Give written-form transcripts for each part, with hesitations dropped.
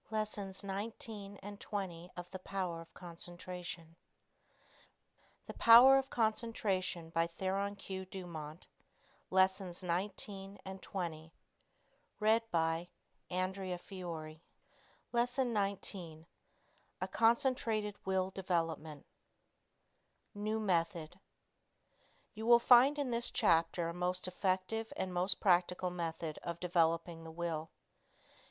Lessons 19 and 20 of The Power of Concentration. The Power of Concentration by Theron Q. Dumont. Lessons 19 and 20. Read by Andrea Fiore. Lesson 19. A Concentrated Will Development. New Method. You will find in this chapter a most effective and most practical method of developing the will.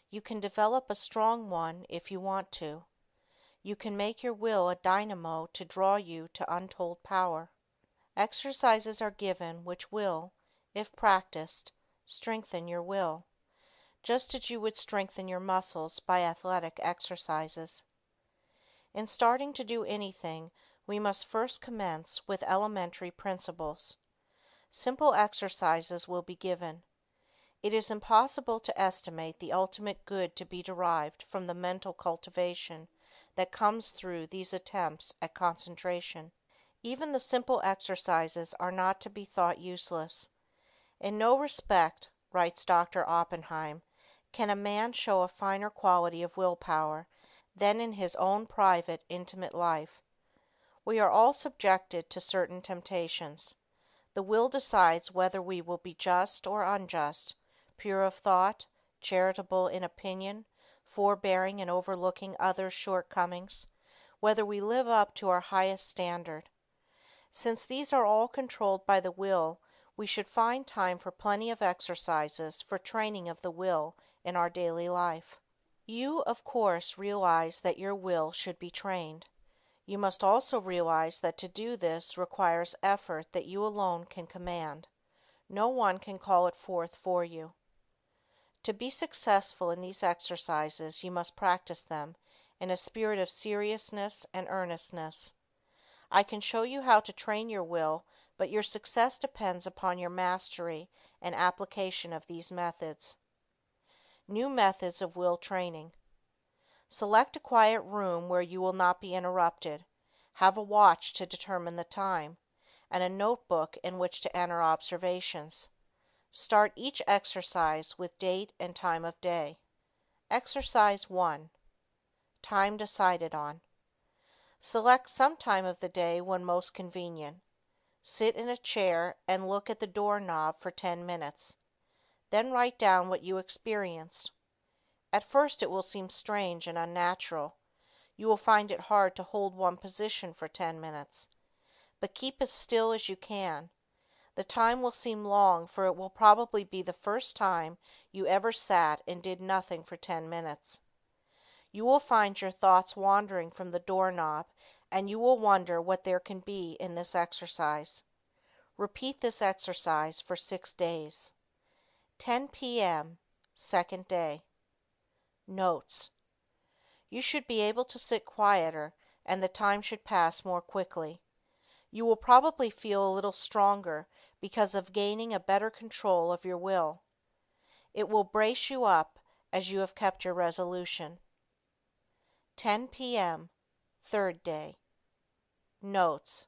You can develop a strong one if you want to. You can make your will a dynamo to draw you to untold power. Exercises are given which will, if practiced, strengthen your will, just as you would strengthen your muscles by athletic exercises. In starting to do anything, we must first commence with elementary principles. Simple exercises will be given. It is impossible to estimate the ultimate good to be derived from the mental cultivation that comes through these attempts at concentration. Even the simple exercises are not to be thought useless. In no respect, writes Dr. Oppenheim, can a man show a finer quality of willpower than in his own private, intimate life. We are all subjected to certain temptations. The will decides whether we will be just or unjust, pure of thought, charitable in opinion, forbearing in overlooking others' shortcomings, whether we live up to our highest standard. Since these are all controlled by the will, we should find time for plenty of exercises for training of the will in our daily life. You, of course, realize that your will should be trained. You must also realize that to do this requires effort that you alone can command. No one can call it forth for you. To be successful in these exercises, you must practice them in a spirit of seriousness and earnestness. I can show you how to train your will, but your success depends upon your mastery and application of these methods. New methods of will training. Select a quiet room where you will not be interrupted. Have a watch to determine the time, and a notebook in which to enter observations. Start each exercise with date and time of day. Exercise 1. Time decided on. Select some time of the day when most convenient. Sit in a chair and look at the doorknob for 10 minutes. Then write down what you experienced. At first it will seem strange and unnatural. You will find it hard to hold one position for 10 minutes. But keep as still as you can. The time will seem long, for it will probably be the first time you ever sat and did nothing for 10 minutes. You will find your thoughts wandering from the doorknob, and you will wonder what there can be in this exercise. Repeat this exercise for 6 days. 10 p.m., second day. Notes. You should be able to sit quieter, and the time should pass more quickly. You will probably feel a little stronger because of gaining a better control of your will. It will brace you up as you have kept your resolution. 10 p.m., third day. Notes.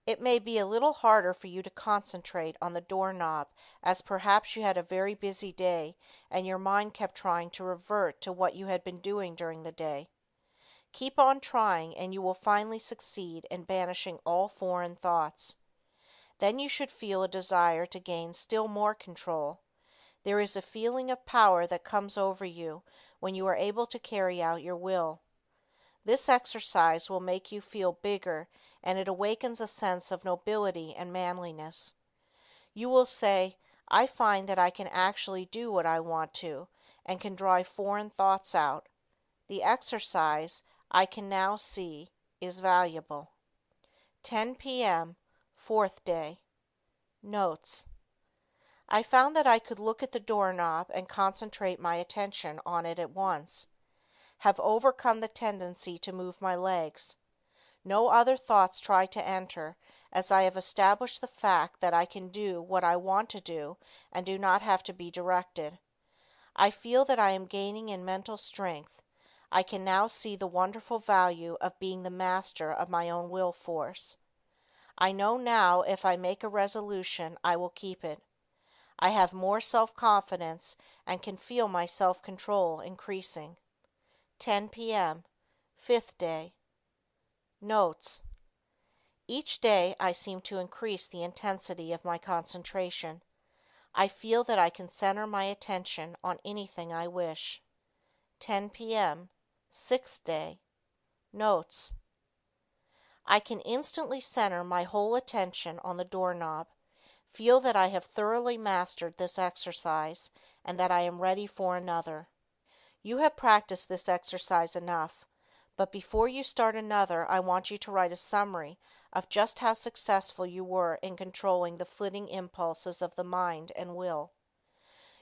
It may be a little harder for you to concentrate on the doorknob, as perhaps you had a very busy day and your mind kept trying to revert to what you had been doing during the day. Keep on trying and you will finally succeed in banishing all foreign thoughts. Then you should feel a desire to gain still more control. There is a feeling of power that comes over you when you are able to carry out your will. This exercise will make you feel bigger, and it awakens a sense of nobility and manliness. You will say, I find that I can actually do what I want to, and can drive foreign thoughts out. The exercise, I can now see, is valuable. 10 p.m., fourth day. Notes. I found that I could look at the doorknob and concentrate my attention on it at once. Have overcome the tendency to move my legs. No other thoughts try to enter, as I have established the fact that I can do what I want to do and do not have to be directed. I feel that I am gaining in mental strength. I can now see the wonderful value of being the master of my own will force. I know now if I make a resolution I will keep it. I have more self-confidence and can feel my self-control increasing. 10 p.m., 5th day. Notes. Each day I seem to increase the intensity of my concentration. I feel that I can center my attention on anything I wish. 10 p.m., 6th day. Notes. I can instantly center my whole attention on the doorknob. Feel that I have thoroughly mastered this exercise and that I am ready for another. You have practiced this exercise enough, but before you start another, I want you to write a summary of just how successful you were in controlling the flitting impulses of the mind and will.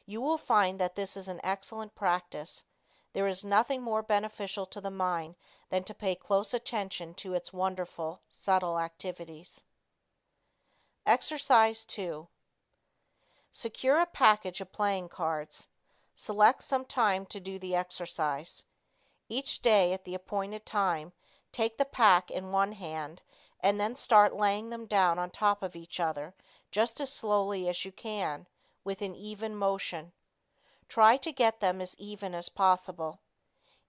You will find that this is an excellent practice. There is nothing more beneficial to the mind than to pay close attention to its wonderful, subtle activities. Exercise 2. Secure a package of playing cards. Select some time to do the exercise. Each day at the appointed time, take the pack in one hand and then start laying them down on top of each other just as slowly as you can, with an even motion. Try to get them as even as possible.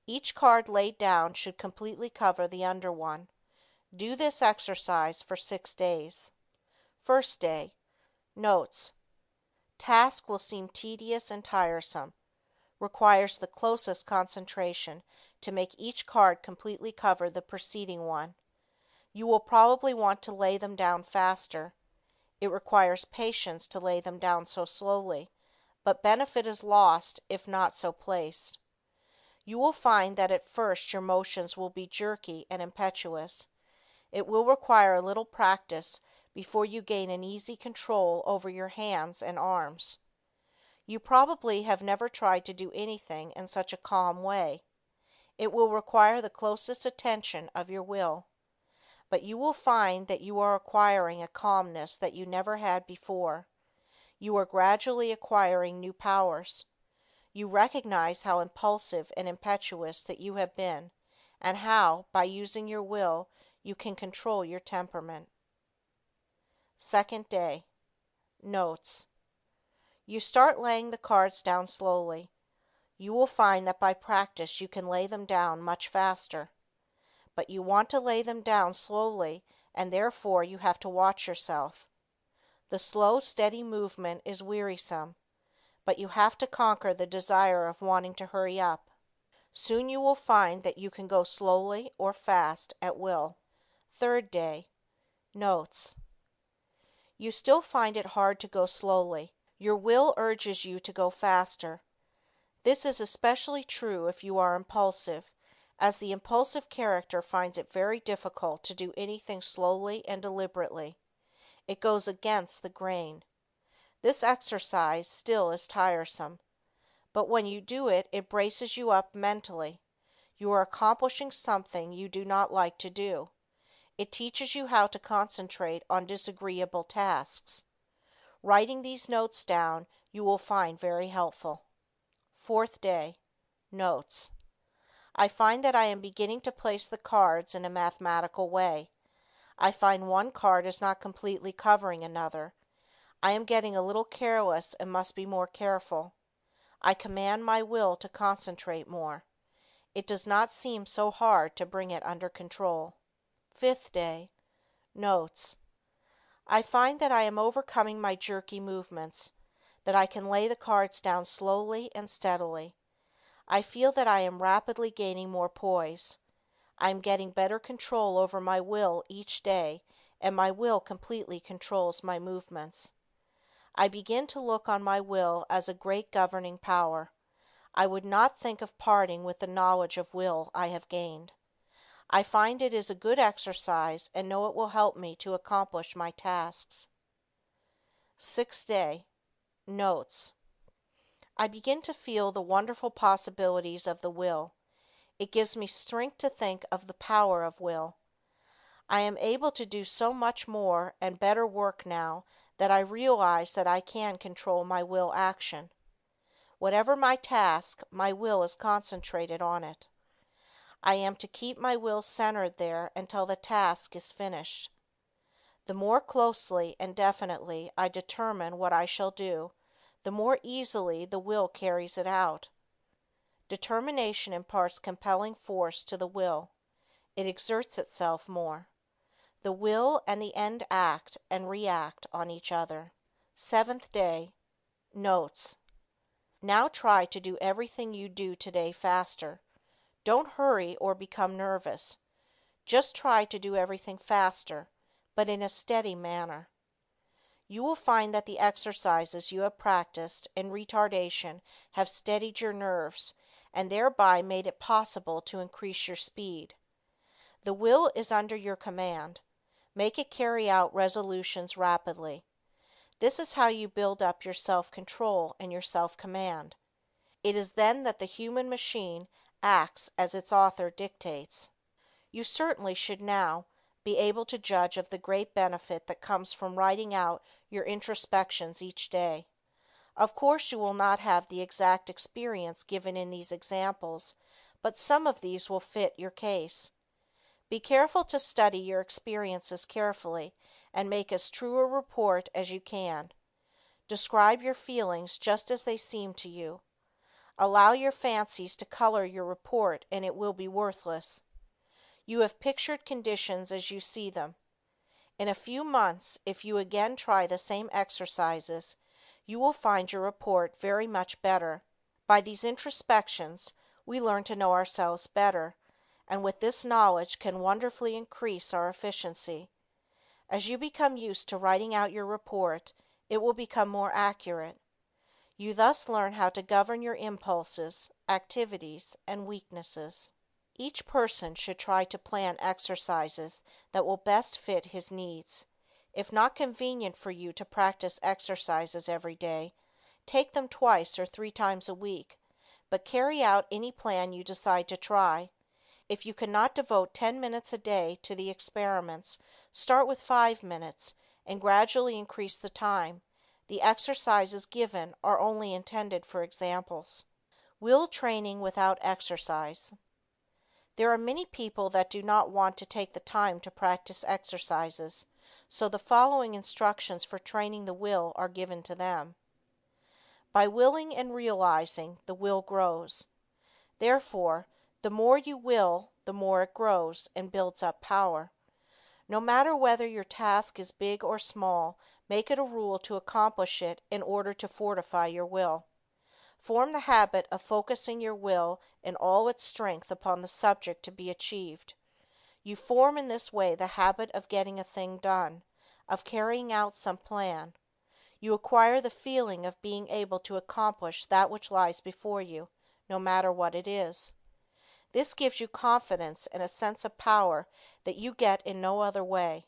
Each card laid down should completely cover the under one. Do this exercise for 6 days. First day. Notes. Task will seem tedious and tiresome. Requires the closest concentration to make each card completely cover the preceding one. You will probably want to lay them down faster. It requires patience to lay them down so slowly, but benefit is lost if not so placed. You will find that at first your motions will be jerky and impetuous. It will require a little practice before you gain an easy control over your hands and arms. You probably have never tried to do anything in such a calm way. It will require the closest attention of your will. But you will find that you are acquiring a calmness that you never had before. You are gradually acquiring new powers. You recognize how impulsive and impetuous that you have been, and how, by using your will, you can control your temperament. Second day. Notes. You start laying the cards down slowly. You will find that by practice you can lay them down much faster. But you want to lay them down slowly, and therefore you have to watch yourself. The slow, steady movement is wearisome, but you have to conquer the desire of wanting to hurry up. Soon you will find that you can go slowly or fast at will. Third day. Notes. You still find it hard to go slowly. Your will urges you to go faster. This is especially true if you are impulsive, as the impulsive character finds it very difficult to do anything slowly and deliberately. It goes against the grain. This exercise still is tiresome, but when you do it, it braces you up mentally. You are accomplishing something you do not like to do. It teaches you how to concentrate on disagreeable tasks. Writing these notes down you will find very helpful. Fourth day. Notes. I find that I am beginning to place the cards in a mathematical way. I find one card is not completely covering another. I am getting a little careless and must be more careful. I command my will to concentrate more. It does not seem so hard to bring it under control. Fifth day. Notes. I find that I am overcoming my jerky movements, that I can lay the cards down slowly and steadily. I feel that I am rapidly gaining more poise. I am getting better control over my will each day, and my will completely controls my movements. I begin to look on my will as a great governing power. I would not think of parting with the knowledge of will I have gained. I find it is a good exercise and know it will help me to accomplish my tasks. Sixth day. Notes. I begin to feel the wonderful possibilities of the will. It gives me strength to think of the power of will. I am able to do so much more and better work now that I realize that I can control my will action. Whatever my task, my will is concentrated on it. I am to keep my will centered there until the task is finished. The more closely and definitely I determine what I shall do, the more easily the will carries it out. Determination imparts compelling force to the will. It exerts itself more. The will and the end act and react on each other. Seventh day. Notes. Now try to do everything you do today faster. Don't hurry or become nervous. Just try to do everything faster, but in a steady manner. You will find that the exercises you have practiced in retardation have steadied your nerves and thereby made it possible to increase your speed. The will is under your command. Make it carry out resolutions rapidly. This is how you build up your self-control and your self-command. It is then that the human machine acts as its author dictates. You certainly should now be able to judge of the great benefit that comes from writing out your introspections each day. Of course you will not have the exact experience given in these examples, but some of these will fit your case. Be careful to study your experiences carefully and make as true a report as you can. Describe your feelings just as they seem to you. Allow your fancies to color your report and it will be worthless. You have pictured conditions as you see them. In a few months, if you again try the same exercises, you will find your report very much better. By these introspections, we learn to know ourselves better, and with this knowledge can wonderfully increase our efficiency. As you become used to writing out your report, it will become more accurate. You thus learn how to govern your impulses, activities, and weaknesses. Each person should try to plan exercises that will best fit his needs. If not convenient for you to practice exercises every day, take them twice or 3 times a week, but carry out any plan you decide to try. If you cannot devote 10 minutes a day to the experiments, start with 5 minutes and gradually increase the time. The exercises given are only intended for examples. Will training without exercise. There are many people that do not want to take the time to practice exercises, so the following instructions for training the will are given to them. By willing and realizing, the will grows. Therefore, the more you will, the more it grows and builds up power. No matter whether your task is big or small, make it a rule to accomplish it in order to fortify your will. Form the habit of focusing your will in all its strength upon the subject to be achieved. You form in this way the habit of getting a thing done, of carrying out some plan. You acquire the feeling of being able to accomplish that which lies before you, no matter what it is. This gives you confidence and a sense of power that you get in no other way.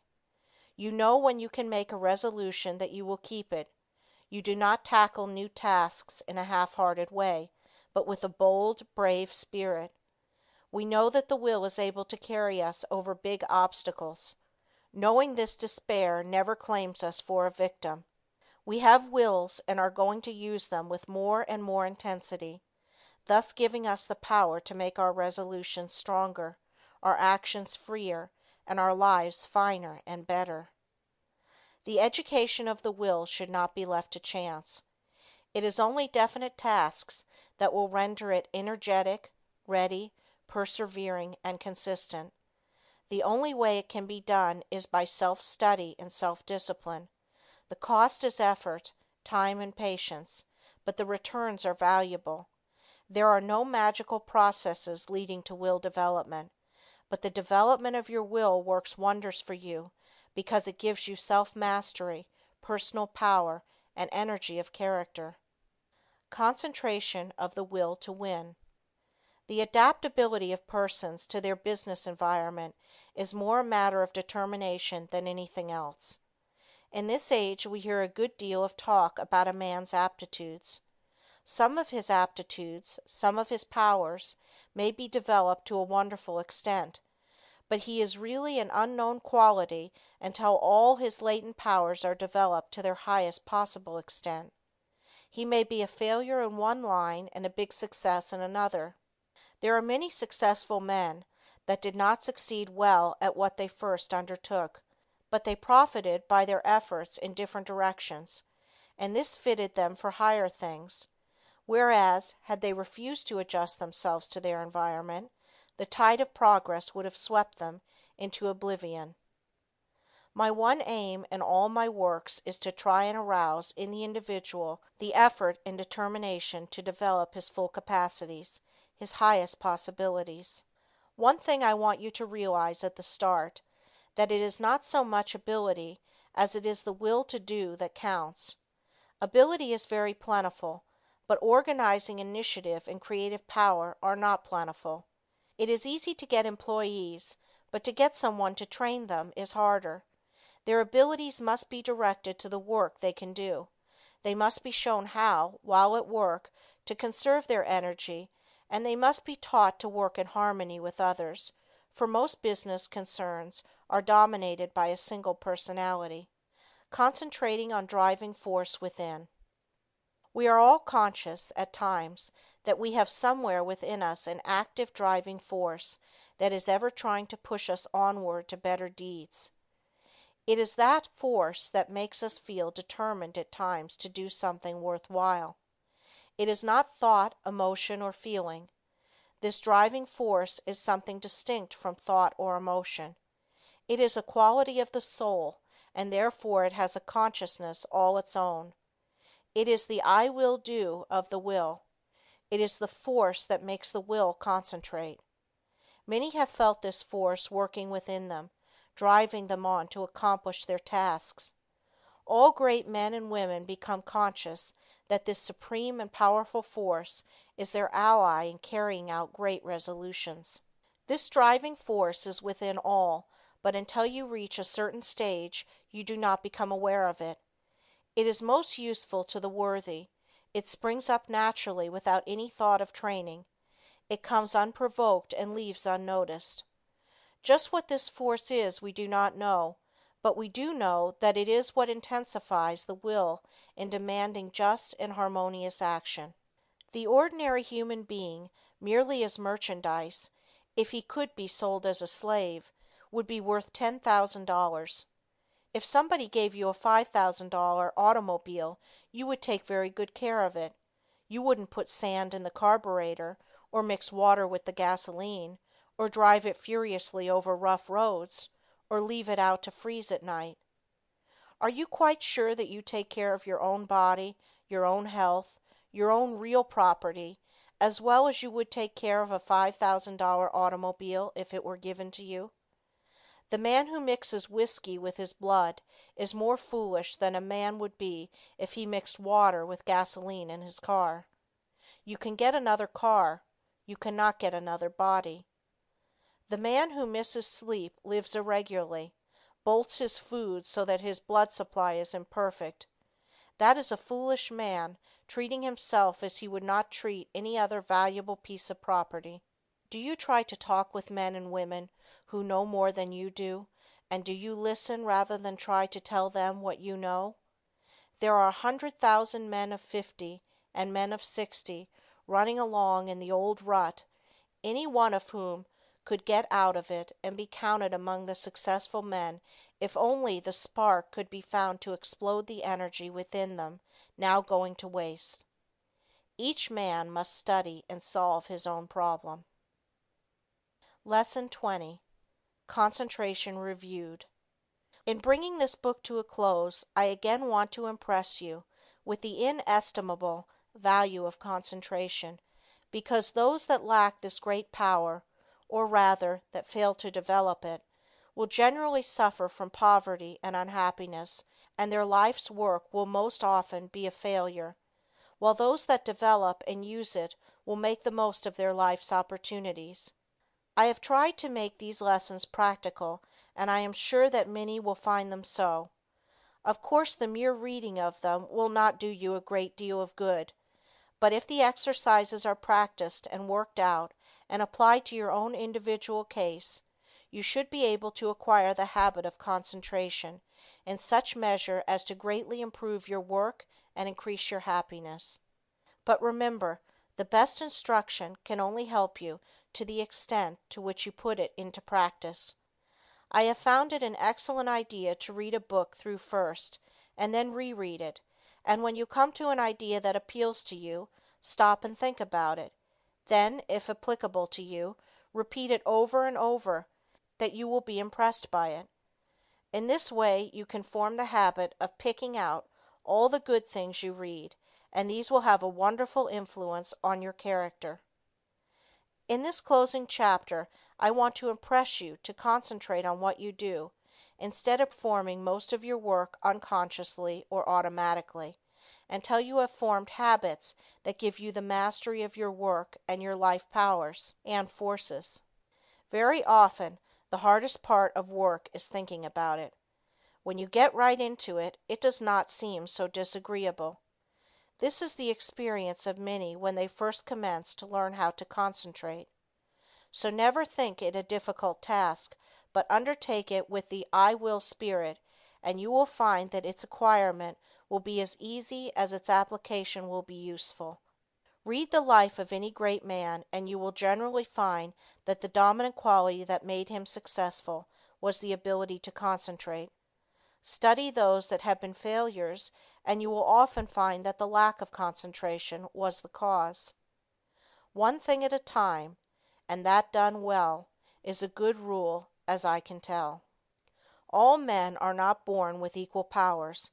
You know when you can make a resolution that you will keep it. You do not tackle new tasks in a half-hearted way, but with a bold, brave spirit. We know that the will is able to carry us over big obstacles. Knowing this, despair never claims us for a victim. We have wills and are going to use them with more and more intensity, thus giving us the power to make our resolutions stronger, our actions freer, and our lives finer and better. The education of the will should not be left to chance. It is only definite tasks that will render it energetic, ready, persevering, and consistent. The only way it can be done is by self-study and self-discipline. The cost is effort, time, and patience, but the returns are valuable. There are no magical processes leading to will development, but the development of your will works wonders for you because it gives you self-mastery, personal power, and energy of character. Concentration of the will to win. The adaptability of persons to their business environment is more a matter of determination than anything else. In this age we hear a good deal of talk about a man's aptitudes. Some of his aptitudes, some of his powers, may be developed to a wonderful extent, but he is really an unknown quality until all his latent powers are developed to their highest possible extent. He may be a failure in one line and a big success in another. There are many successful men that did not succeed well at what they first undertook, but they profited by their efforts in different directions, and this fitted them for higher things. whereas, had they refused to adjust themselves to their environment, the tide of progress would have swept them into oblivion. My one aim in all my works is to try and arouse in the individual the effort and determination to develop his full capacities, his highest possibilities. One thing I want you to realize at the start, that it is not so much ability as it is the will to do that counts. Ability is very plentiful, but organizing initiative and creative power are not plentiful. It is easy to get employees, but to get someone to train them is harder. Their abilities must be directed to the work they can do. They must be shown how, while at work, to conserve their energy, and they must be taught to work in harmony with others, for most business concerns are dominated by a single personality. Concentrating on driving force within. We are all conscious, at times, that we have somewhere within us an active driving force that is ever trying to push us onward to better deeds. It is that force that makes us feel determined at times to do something worthwhile. It is not thought, emotion, or feeling. This driving force is something distinct from thought or emotion. It is a quality of the soul, and therefore it has a consciousness all its own. It is the "I will do" of the will. It is the force that makes the will concentrate. Many have felt this force working within them, driving them on to accomplish their tasks. All great men and women become conscious that this supreme and powerful force is their ally in carrying out great resolutions. This driving force is within all, but until you reach a certain stage you do not become aware of it. It is most useful to the worthy. It springs up naturally without any thought of training. It comes unprovoked and leaves unnoticed. Just what this force is we do not know, but we do know that it is what intensifies the will in demanding just and harmonious action. The ordinary human being, merely as merchandise, if he could be sold as a slave, would be worth $10,000. If somebody gave you a $5,000 automobile, you would take very good care of it. You wouldn't put sand in the carburetor, or mix water with the gasoline, or drive it furiously over rough roads, or leave it out to freeze at night. Are you quite sure that you take care of your own body, your own health, your own real property, as well as you would take care of a $5,000 automobile if it were given to you? The man who mixes whiskey with his blood is more foolish than a man would be if he mixed water with gasoline in his car. You can get another car, you cannot get another body. The man who misses sleep, lives irregularly, bolts his food so that his blood supply is imperfect. That is a foolish man, treating himself as he would not treat any other valuable piece of property. Do you try to talk with men and women who know more than you do, and do you listen rather than try to tell them what you know? There are 100,000 men of 50 and men of 60 running along in the old rut, any one of whom could get out of it and be counted among the successful men if only the spark could be found to explode the energy within them now going to waste. Each man must study and solve his own problem. Lesson 20. Concentration Reviewed. In bringing this book to a close, I again want to impress you with the inestimable value of concentration, because those that lack this great power, or rather, that fail to develop it, will generally suffer from poverty and unhappiness, and their life's work will most often be a failure, while those that develop and use it will make the most of their life's opportunities. I have tried to make these lessons practical, and I am sure that many will find them so. Of course, the mere reading of them will not do you a great deal of good, but if the exercises are practiced and worked out and applied to your own individual case, you should be able to acquire the habit of concentration in such measure as to greatly improve your work and increase your happiness. But remember, the best instruction can only help you to the extent to which you put it into practice. I have found it an excellent idea to read a book through first, and then reread it, and when you come to an idea that appeals to you, Stop and think about it. Then, if applicable to you, repeat it over and over, that you will be impressed by it. In this way you can form the habit of picking out all the good things you read, and these will have a wonderful influence on your character. In this closing chapter, I want to impress you to concentrate on what you do, instead of performing most of your work unconsciously or automatically, until you have formed habits that give you the mastery of your work and your life powers and forces. Very often, the hardest part of work is thinking about it. When you get right into it, it does not seem so disagreeable. This is the experience of many when they first commence to learn how to concentrate. So never think it a difficult task, but undertake it with the I will spirit, and you will find that its acquirement will be as easy as its application will be useful. Read the life of any great man, and you will generally find that the dominant quality that made him successful was the ability to concentrate. Study those that have been failures, and you will often find that the lack of concentration was the cause. One thing at a time, and that done well, is a good rule, as I can tell. All men are not born with equal powers,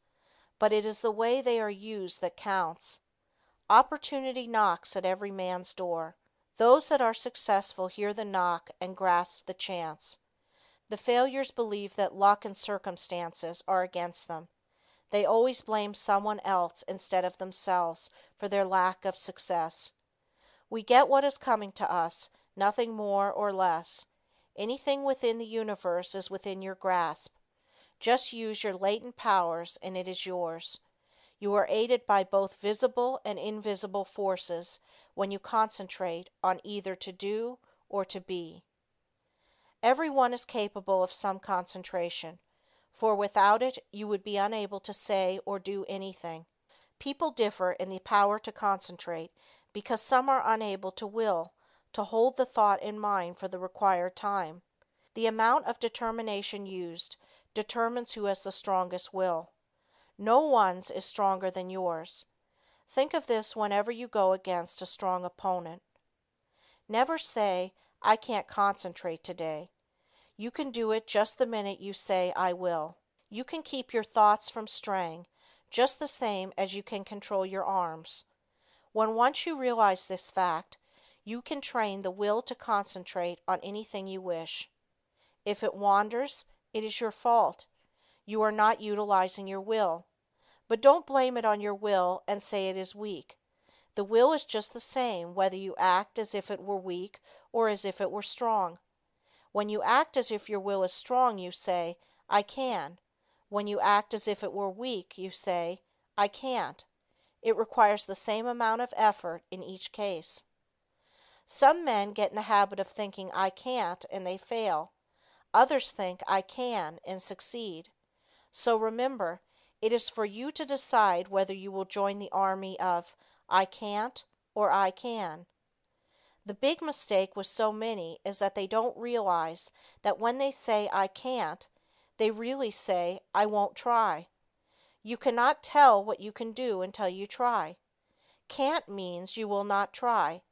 but it is the way they are used that counts. Opportunity knocks at every man's door. Those that are successful hear the knock and grasp the chance. The failures believe that luck and circumstances are against them. They always blame someone else instead of themselves for their lack of success. We get what is coming to us, nothing more or less. Anything within the universe is within your grasp. Just use your latent powers and it is yours. You are aided by both visible and invisible forces when you concentrate on either to do or to be. Everyone is capable of some concentration, for without it you would be unable to say or do anything. People differ in the power to concentrate because some are unable to will, to hold the thought in mind for the required time. The amount of determination used determines who has the strongest will. No one's is stronger than yours. Think of this whenever you go against a strong opponent. Never say, I can't concentrate today. You can do it just the minute you say, I will. You can keep your thoughts from straying just the same as you can control your arms. When once you realize this fact, you can train the will to concentrate on anything you wish. If it wanders, it is your fault. You are not utilizing your will. But don't blame it on your will and say it is weak. The will is just the same whether you act as if it were weak or as if it were strong. When you act as if your will is strong, you say, I can. When you act as if it were weak, you say, I can't. It requires the same amount of effort in each case. Some men get in the habit of thinking I can't and they fail. Others think I can and succeed. So remember, it is for you to decide whether you will join the army of I can't or I can. The big mistake with so many is that they don't realize that when they say I can't, they really say I won't try. You cannot tell what you can do until you try. Can't means you will not try.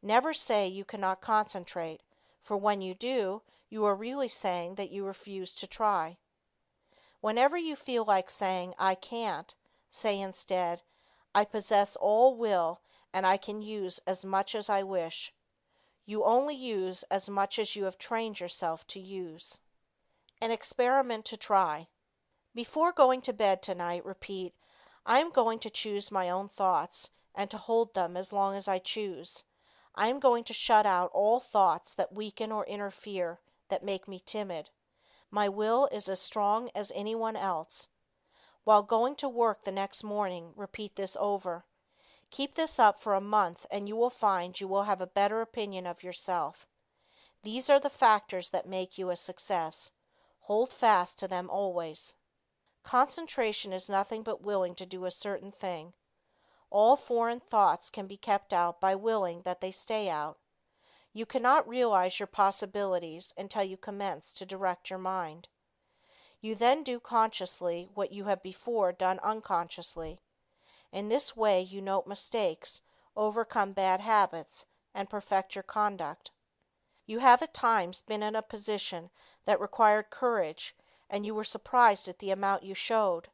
Never say you cannot concentrate, for when you do, you are really saying that you refuse to try. Whenever you feel like saying, I can't, say instead, I possess all will and I can use as much as I wish. You only use as much as you have trained yourself to use. An experiment to try. Before going to bed tonight, repeat, I am going to choose my own thoughts and to hold them as long as I choose. I am going to shut out all thoughts that weaken or interfere, that make me timid. My will is as strong as anyone else. While going to work the next morning, repeat this over. Keep this up for a month and you will find you will have a better opinion of yourself. These are the factors that make you a success. Hold fast to them always. Concentration is nothing but willing to do a certain thing. All foreign thoughts can be kept out by willing that they stay out. You cannot realize your possibilities until you commence to direct your mind. You then do consciously what you have before done unconsciously. In this way you note mistakes, overcome bad habits, and perfect your conduct. You have at times been in a position that required courage, and you were surprised at the amount you showed.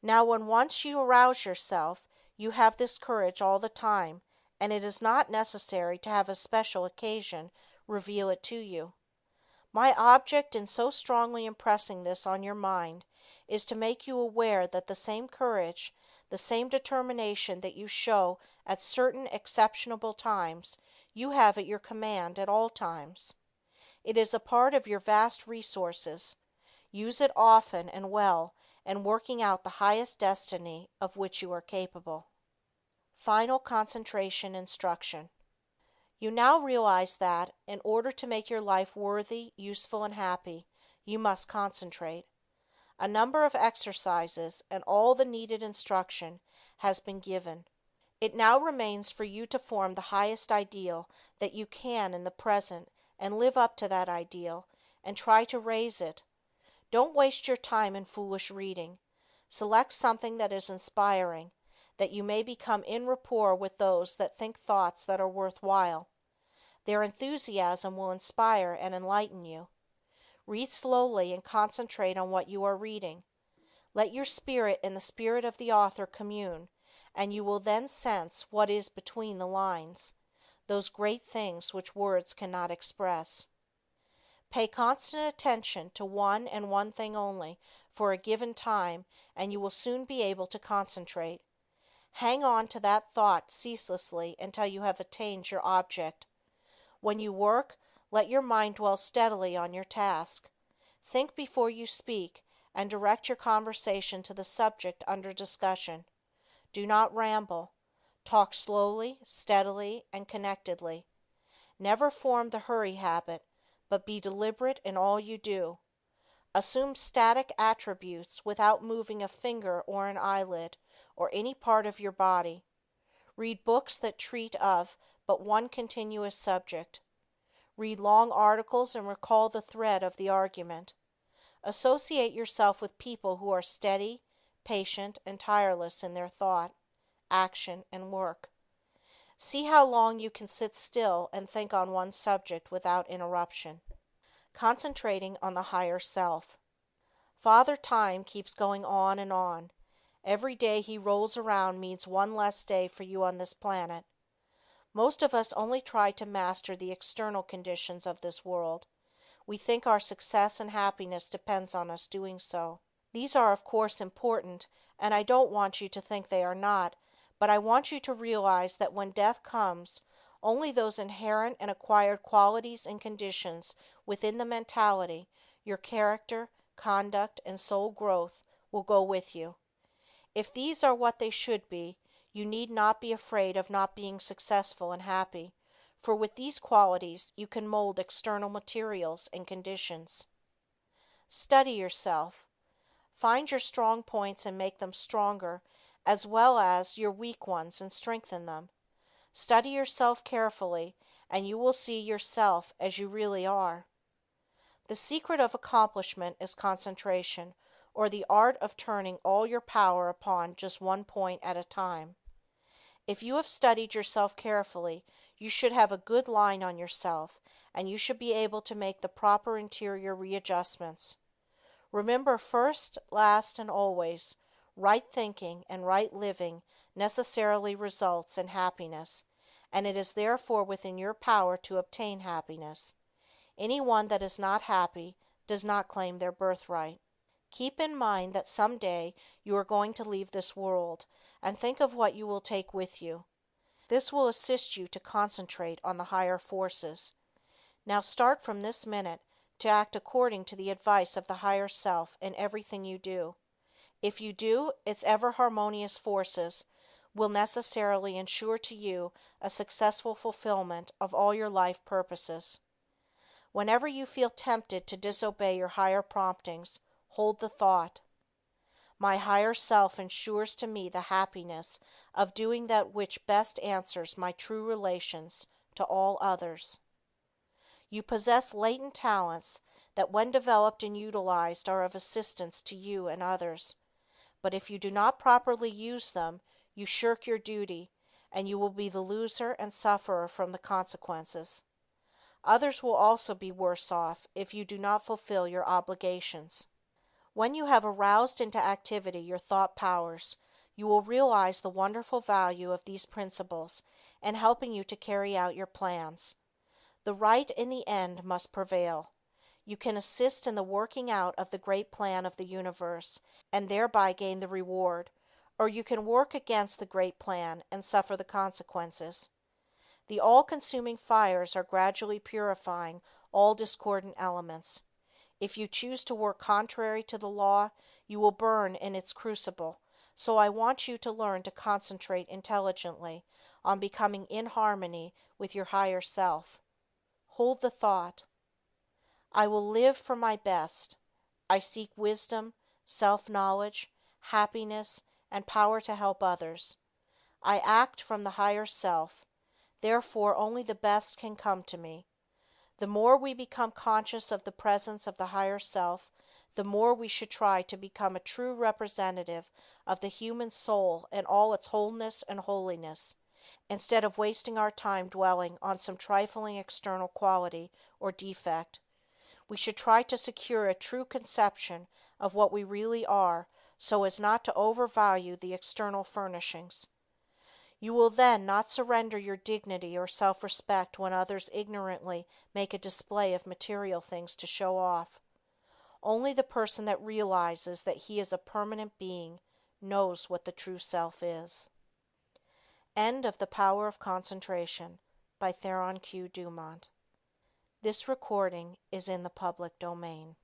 Now, when once you arouse yourself, you have this courage all the time, and it is not necessary to have a special occasion reveal it to you. My object in so strongly impressing this on your mind is to make you aware that the same courage, the same determination that you show at certain exceptional times, you have at your command at all times. It is a part of your vast resources. Use it often and well in working out the highest destiny of which you are capable. Final concentration instruction. You now realize that, in order to make your life worthy, useful, and happy, you must concentrate. A number of exercises and all the needed instruction has been given. It now remains for you to form the highest ideal that you can in the present and live up to that ideal and try to raise it. Don't waste your time in foolish reading. Select something that is inspiring, that you may become en rapport with those that think thoughts that are worthwhile. Their enthusiasm will inspire and enlighten you. Read slowly and concentrate on what you are reading. Let your spirit and the spirit of the author commune, and you will then sense what is between the lines, those great things which words cannot express. Pay constant attention to one and one thing only for a given time, and you will soon be able to concentrate. Hang on to that thought ceaselessly until you have attained your object. When you work, let your mind dwell steadily on your task. Think before you speak, and direct your conversation to the subject under discussion. Do not ramble. Talk slowly, steadily, and connectedly. Never form the hurry habit, but be deliberate in all you do. Assume static attributes without moving a finger or an eyelid or any part of your body. Read books that treat of but one continuous subject. Read long articles and recall the thread of the argument. Associate yourself with people who are steady, patient, and tireless in their thought, action, and work. See how long you can sit still and think on one subject without interruption. Concentrating on the higher self. Father Time keeps going on and on. Every day he rolls around means one less day for you on this planet. Most of us only try to master the external conditions of this world. We think our success and happiness depends on us doing so. These are of course important, and I don't want you to think they are not, but I want you to realize that when death comes, only those inherent and acquired qualities and conditions within the mentality, your character, conduct, and soul growth will go with you. If these are what they should be, you need not be afraid of not being successful and happy, for with these qualities you can mold external materials and conditions. Study yourself. Find your strong points and make them stronger, as well as your weak ones and strengthen them. Study yourself carefully, and you will see yourself as you really are. The secret of accomplishment is concentration, or the art of turning all your power upon just one point at a time. If you have studied yourself carefully, you should have a good line on yourself, and you should be able to make the proper interior readjustments. Remember first, last, and always, right thinking and right living necessarily results in happiness, and it is therefore within your power to obtain happiness. Anyone that is not happy does not claim their birthright. Keep in mind that some day you are going to leave this world, and think of what you will take with you. This will assist you to concentrate on the higher forces. Now start from this minute to act according to the advice of the higher self in everything you do. If you do, its ever harmonious forces will necessarily ensure to you a successful fulfillment of all your life purposes. Whenever you feel tempted to disobey your higher promptings, hold the thought, my higher self ensures to me the happiness of doing that which best answers my true relations to all others. You possess latent talents that when developed and utilized are of assistance to you and others. But if you do not properly use them, you shirk your duty, and you will be the loser and sufferer from the consequences. Others will also be worse off if you do not fulfill your obligations. When you have aroused into activity your thought powers, you will realize the wonderful value of these principles in helping you to carry out your plans. The right in the end must prevail. You can assist in the working out of the great plan of the universe and thereby gain the reward, or you can work against the great plan and suffer the consequences. The all-consuming fires are gradually purifying all discordant elements. If you choose to work contrary to the law, you will burn in its crucible, so I want you to learn to concentrate intelligently on becoming in harmony with your higher self. Hold the thought: I will live for my best. I seek wisdom, self-knowledge, happiness, and power to help others. I act from the higher self, therefore only the best can come to me. The more we become conscious of the presence of the higher self, the more we should try to become a true representative of the human soul in all its wholeness and holiness, instead of wasting our time dwelling on some trifling external quality or defect. We should try to secure a true conception of what we really are so as not to overvalue the external furnishings. You will then not surrender your dignity or self-respect when others ignorantly make a display of material things to show off. Only the person that realizes that he is a permanent being knows what the true self is. End of The Power of Concentration by Theron Q. Dumont. This recording is in the public domain.